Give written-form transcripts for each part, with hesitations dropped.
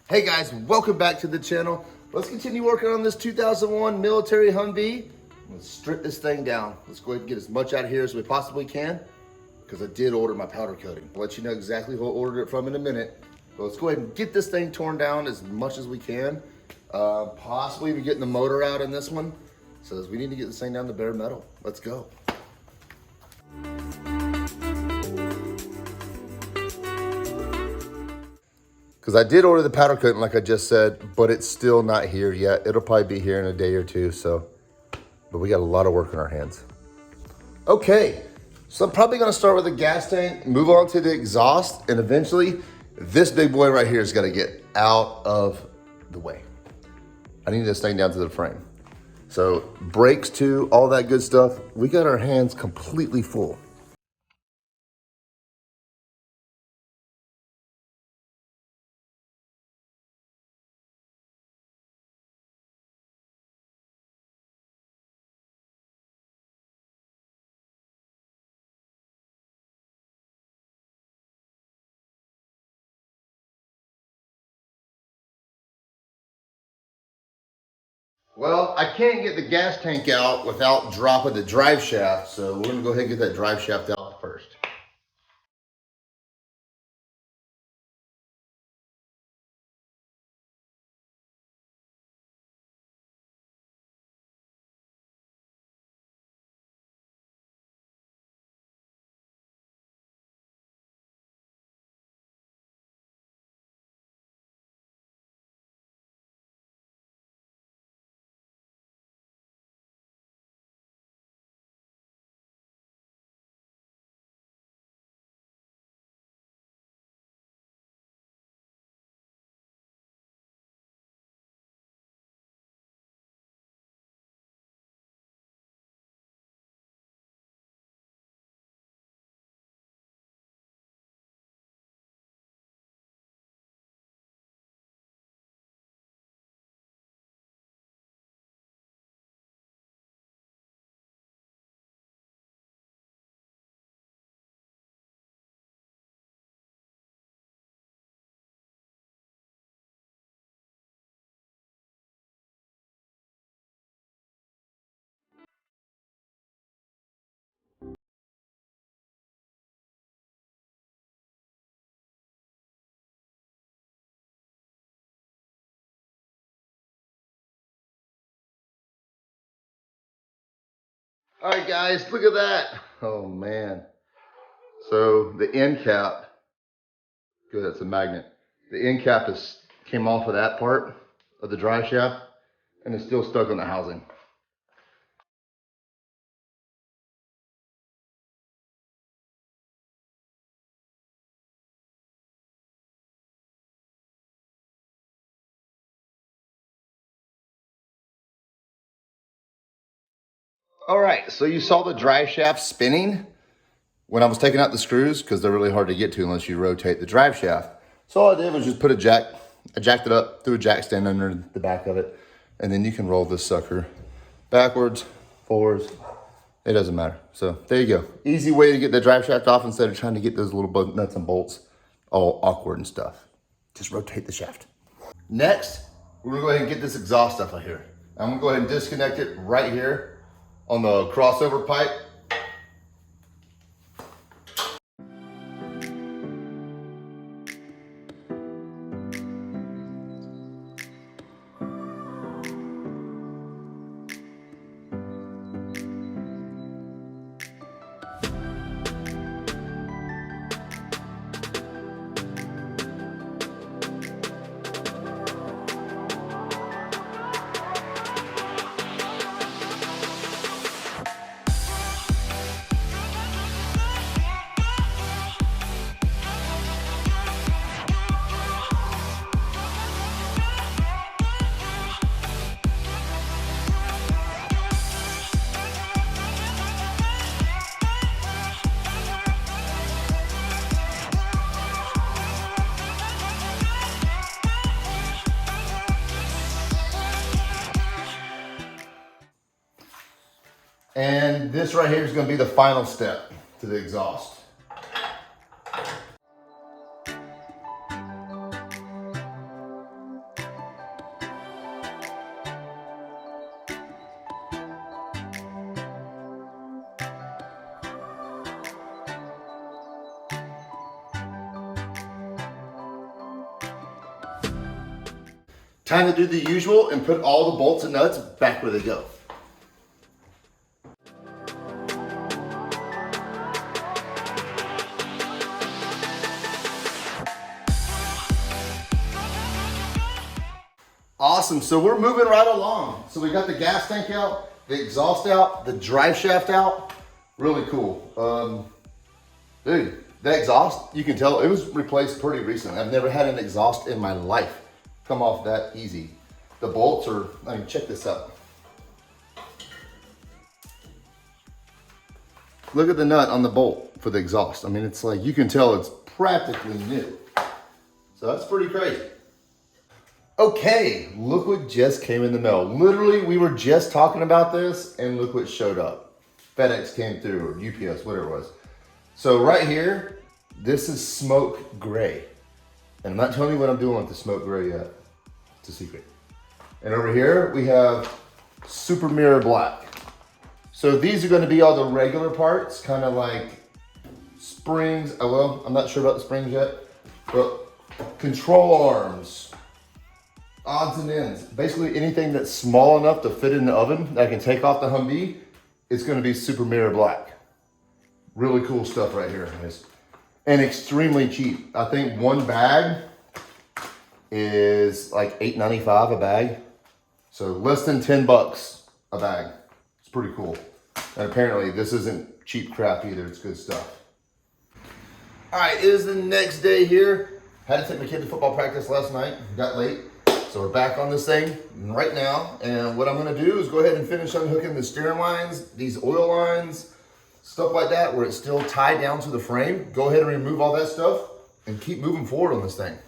Hey guys, welcome back to the channel. Let's continue working on this 2001 military Humvee. Let's strip this thing down. Let's go ahead and get as much out of here as we possibly can, because I did order my powder coating. I'll let you know exactly who I ordered it from in a minute. But let's go ahead and get this thing torn down as much as we can. Possibly even getting the motor out in this one. So we need to get this thing down to bare metal. Let's go. Because I did order the powder coating like I just said, but it's still not here yet. It'll probably be here in a day or two, but we got a lot of work on our hands. Okay, so I'm probably gonna start with the gas tank, move on to the exhaust, and eventually this big boy right here is gonna get out of the way. I need this thing down to the frame. So brakes too, all that good stuff. We got our hands completely full. Well, I can't get the gas tank out without dropping the drive shaft, so we're gonna go ahead and get that drive shaft out first. All right, guys, look at that. Oh man. So the end cap, good, that's a magnet. The end cap came off of that part of the drive shaft and it's still stuck on the housing. All right, so you saw the drive shaft spinning when I was taking out the screws, because they're really hard to get to unless you rotate the drive shaft. So all I did was just put I jacked it up, threw a jack stand under the back of it, and then you can roll this sucker backwards, forwards, it doesn't matter. So there you go. Easy way to get the drive shaft off instead of trying to get those little nuts and bolts all awkward and stuff. Just rotate the shaft. Next, we're gonna go ahead and get this exhaust stuff out here. I'm gonna go ahead and disconnect it right here on the crossover pipe. And this right here is going to be the final step to the exhaust. Time to do the usual and put all the bolts and nuts back where they go. Awesome, so we're moving right along. So we got the gas tank out, the exhaust out, the drive shaft out. Really cool. Dude, that exhaust, you can tell it was replaced pretty recently. I've never had an exhaust in my life come off that easy. The bolts are, I mean, check this out. Look at the nut on the bolt for the exhaust. I mean, it's like, you can tell it's practically new. So that's pretty crazy. Okay, look what just came in the mail. Literally, we were just talking about this and look what showed up. FedEx came through, or UPS, whatever it was. So right here, this is smoke gray. And I'm not telling you what I'm doing with the smoke gray yet. It's a secret. And over here, we have super mirror black. So these are gonna be all the regular parts, kind of like springs. Oh, well, I'm not sure about the springs yet, but control arms, odds and ends. Basically anything that's small enough to fit in the oven that I can take off the Humvee, it's gonna be super mirror black. Really cool stuff right here, guys. And extremely cheap. I think one bag is like $8.95 a bag. So less than 10 bucks a bag. It's pretty cool. And apparently this isn't cheap crap either, it's good stuff. All right, it is the next day here. Had to take my kid to football practice last night, got late. So we're back on this thing right now. And what I'm gonna do is go ahead and finish unhooking the steering lines, these oil lines, stuff like that, where it's still tied down to the frame. Go ahead and remove all that stuff and keep moving forward on this thing.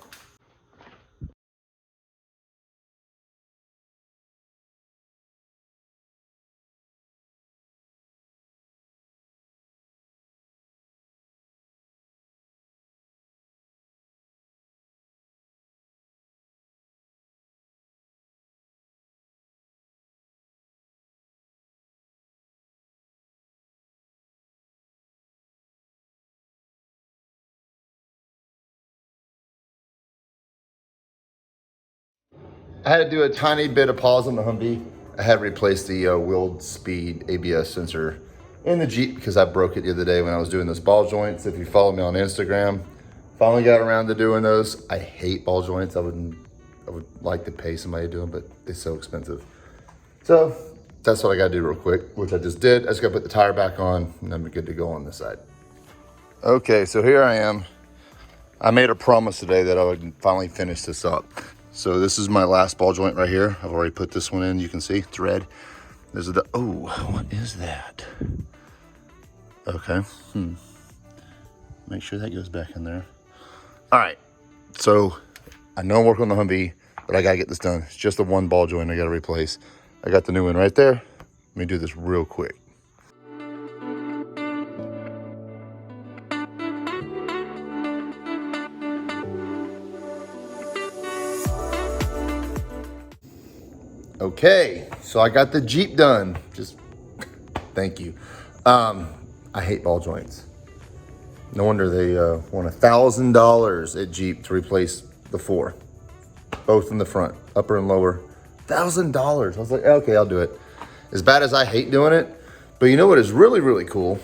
I had to do a tiny bit of pause on the Humvee. I had replaced the wheel speed ABS sensor in the Jeep because I broke it the other day when I was doing those ball joints. If you follow me on Instagram, finally got around to doing those. I hate ball joints. I would like to pay somebody to do them, but it's so expensive. So that's what I gotta do real quick, which I just did. I just gotta put the tire back on and I'm good to go on this side. Okay, so here I am. I made a promise today that I would finally finish this up. So this is my last ball joint right here. I've already put this one in, you can see, it's red. This is the, oh, what is that? Okay, Make sure that goes back in there. All right, so I know I'm working on the Humvee, but I gotta get this done. It's just the one ball joint I gotta replace. I got the new one right there. Let me do this real quick. Okay, so I got the Jeep done. Just thank you. I hate ball joints. No wonder they want $1,000 at Jeep to replace the four, both in the front, upper and lower. $1,000. I was like, okay, I'll do it. As bad as I hate doing it, but you know what is really, really cool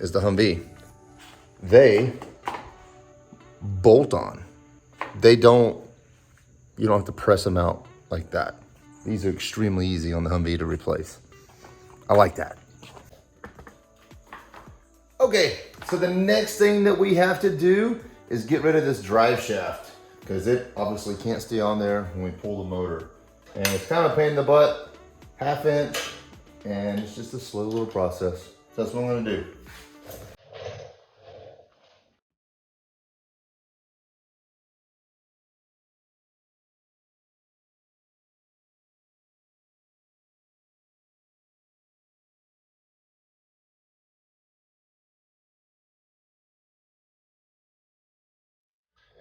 is the Humvee. They bolt on. They don't, you don't have to press them out like that. These are extremely easy on the Humvee to replace. I like that. Okay, so the next thing that we have to do is get rid of this drive shaft because it obviously can't stay on there when we pull the motor. And it's kind of a pain in the butt, 1/2 inch, and it's just a slow little process. So that's what I'm gonna do.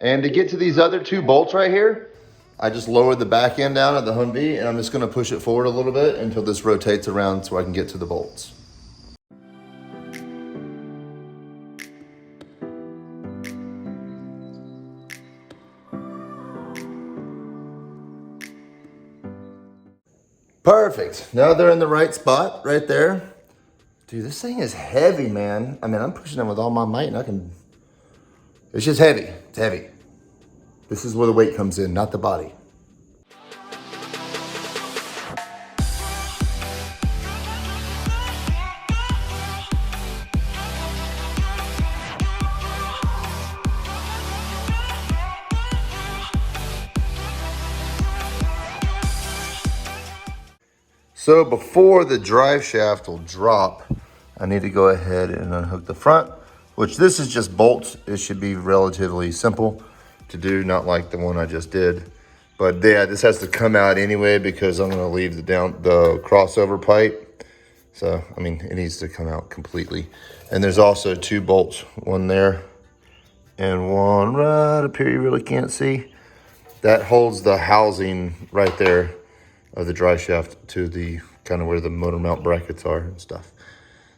And to get to these other two bolts right here, I just lowered the back end down of the Humvee and I'm just gonna push it forward a little bit until this rotates around so I can get to the bolts. Perfect. Now they're in the right spot right there. Dude, this thing is heavy, man. I mean, I'm pushing them with all my might and it's just heavy. It's heavy. This is where the weight comes in, not the body. So before the drive shaft will drop, I need to go ahead and unhook the front, which this is just bolts. It should be relatively simple to do, not like the one I just did. But yeah, this has to come out anyway because I'm gonna leave the crossover pipe. So, I mean, it needs to come out completely. And there's also 2 bolts, one there and one right up here you really can't see. That holds the housing right there of the drive shaft to the kind of where the motor mount brackets are and stuff.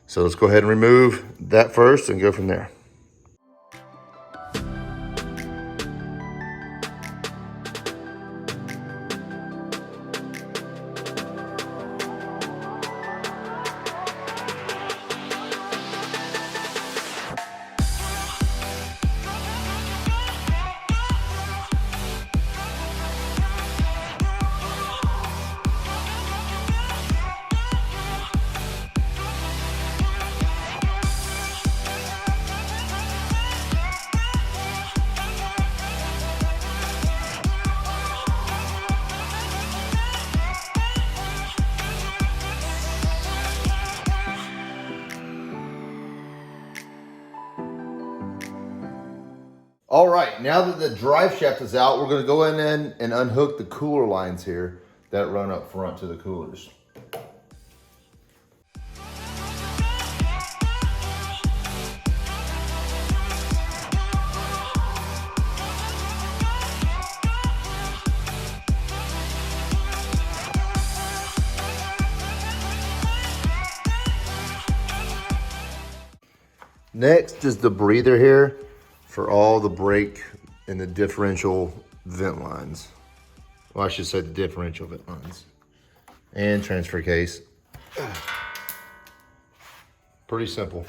So let's go ahead and remove that first and go from there. All right, now that the drive shaft is out, we're gonna go in and unhook the cooler lines here that run up front to the coolers. Next is the breather here for all the brake and the differential vent lines. Well, I should say the differential vent lines. And transfer case. Pretty simple.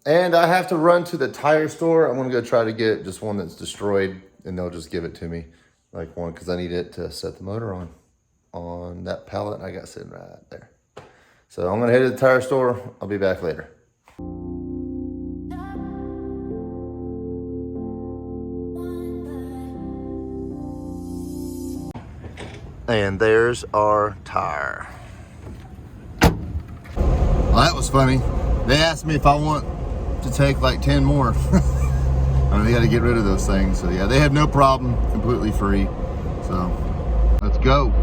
And I have to run to the tire store. I'm gonna go try to get just one that's destroyed and they'll just give it to me. Like one, because I need it to set the motor on that pallet I got sitting right there. So I'm gonna head to the tire store. I'll be back later. And there's our tire. Well, that was funny. They asked me if I want to take like 10 more. I mean, they got to get rid of those things. So yeah, they have no problem, completely free. So let's go.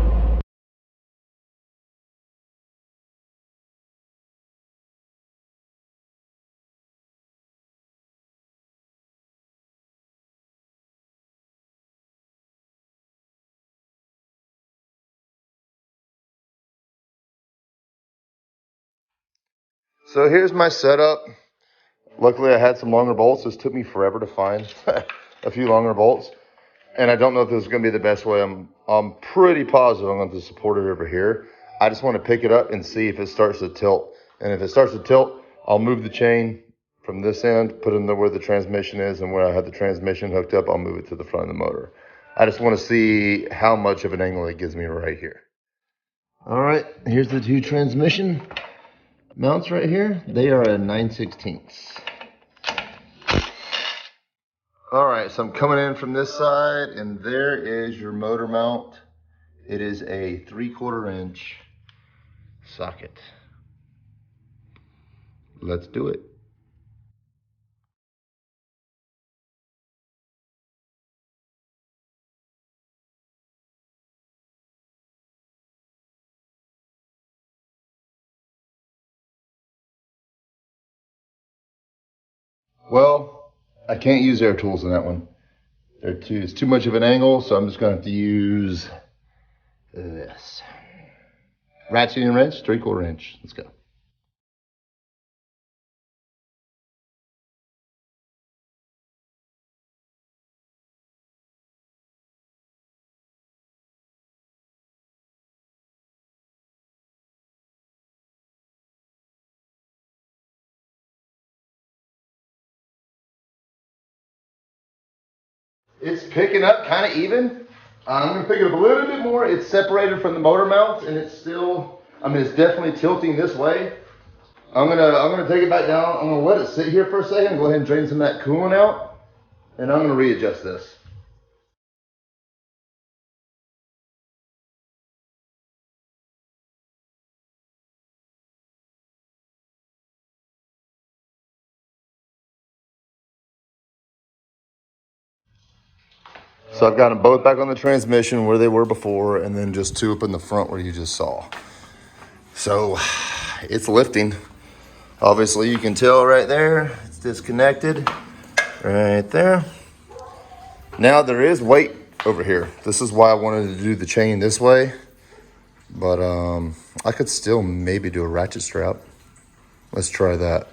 So here's my setup. Luckily I had some longer bolts. This took me forever to find a few longer bolts. And I don't know if this is going to be the best way. I'm pretty positive I'm going to support it over here. I just want to pick it up and see if it starts to tilt. And if it starts to tilt, I'll move the chain from this end, put it in where the transmission is, and where I have the transmission hooked up, I'll move it to the front of the motor. I just want to see how much of an angle it gives me right here. All right, here's the 2 transmission mounts right here. They are a 9/16. All right, so I'm coming in from this side, and there is your motor mount. It is a 3/4 inch socket. Let's do it. Well, I can't use air tools in that one. It's too much of an angle, so I'm just gonna have to use this. Ratcheting wrench, 3/4 inch. Let's go. It's picking up kind of even. I'm gonna pick it up a little bit more. It's separated from the motor mounts and it's still, I mean, it's definitely tilting this way. I'm gonna take it back down. I'm gonna let it sit here for a second, go ahead and drain some of that coolant out, and I'm gonna readjust this. So I've got them both back on the transmission where they were before, and then just two up in the front where you just saw. So it's lifting. Obviously you can tell right there, it's disconnected right there. Now there is weight over here. This is why I wanted to do the chain this way, but I could still maybe do a ratchet strap. Let's try that.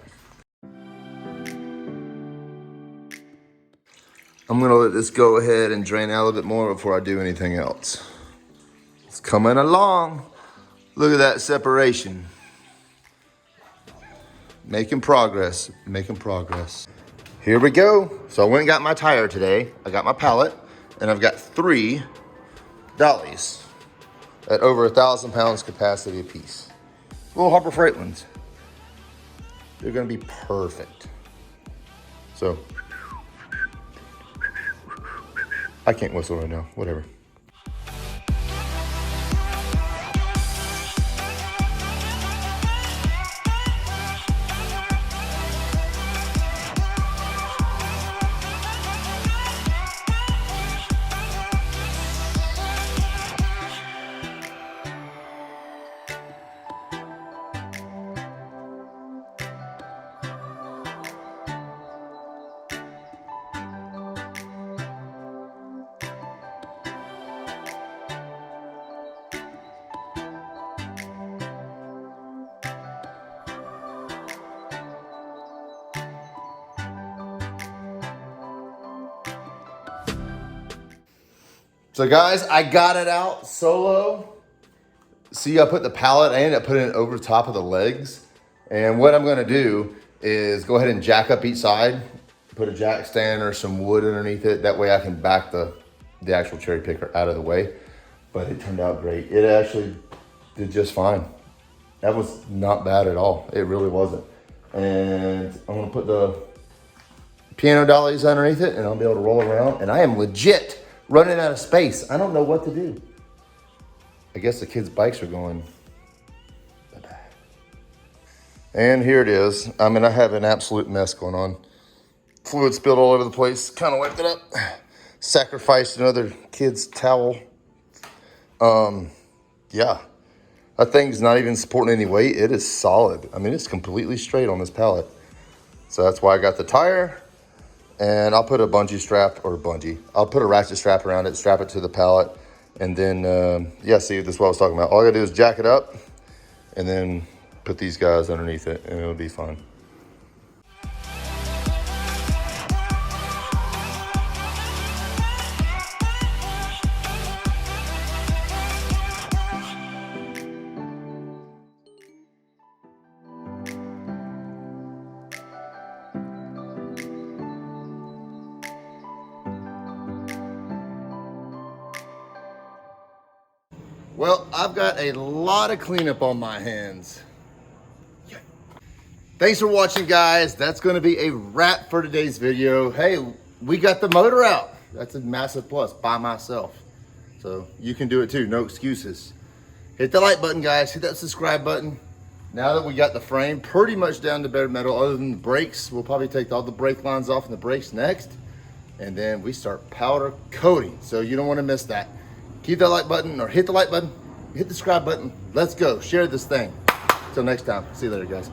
I'm gonna let this go ahead and drain out a little bit more before I do anything else. It's coming along. Look at that separation. Making progress, making progress. Here we go. So I went and got my tire today. I got my pallet, and I've got 3 dollies at over 1,000 pounds capacity apiece. Little Harbor Freight ones. They're gonna be perfect. So, I can't whistle right now, whatever. So guys, I got it out solo. See, I put the pallet, I ended up putting it over top of the legs. And what I'm gonna do is go ahead and jack up each side, put a jack stand or some wood underneath it. That way I can back the actual cherry picker out of the way. But it turned out great. It actually did just fine. That was not bad at all. It really wasn't. And I'm gonna put the piano dollies underneath it and I'll be able to roll around. And I am legit running out of space. I don't know what to do. I guess the kids' bikes are going bye-bye. And here it is. I mean, I have an absolute mess going on. Fluid spilled all over the place. Kind of wiped it up. Sacrificed another kid's towel. Yeah. That thing's not even supporting any weight. It is solid. I mean, it's completely straight on this pallet. So that's why I got the tire. And I'll put a bungee strap, or I'll put a ratchet strap around it, strap it to the pallet. And then, yeah, see, this is what I was talking about. All I gotta do is jack it up and then put these guys underneath it and it'll be fine. Well, I've got a lot of cleanup on my hands. Yeah. Thanks for watching, guys. That's going to be a wrap for today's video. Hey, we got the motor out. That's a massive plus by myself. So you can do it too, no excuses. Hit the like button, guys. Hit that subscribe button. Now that we got the frame pretty much down to bare metal, other than the brakes, we'll probably take all the brake lines off and the brakes next. And then we start powder coating. So you don't want to miss that. Keep that like button, or hit the like button, hit the subscribe button. Let's go, share this thing. Till next time, see you later, guys.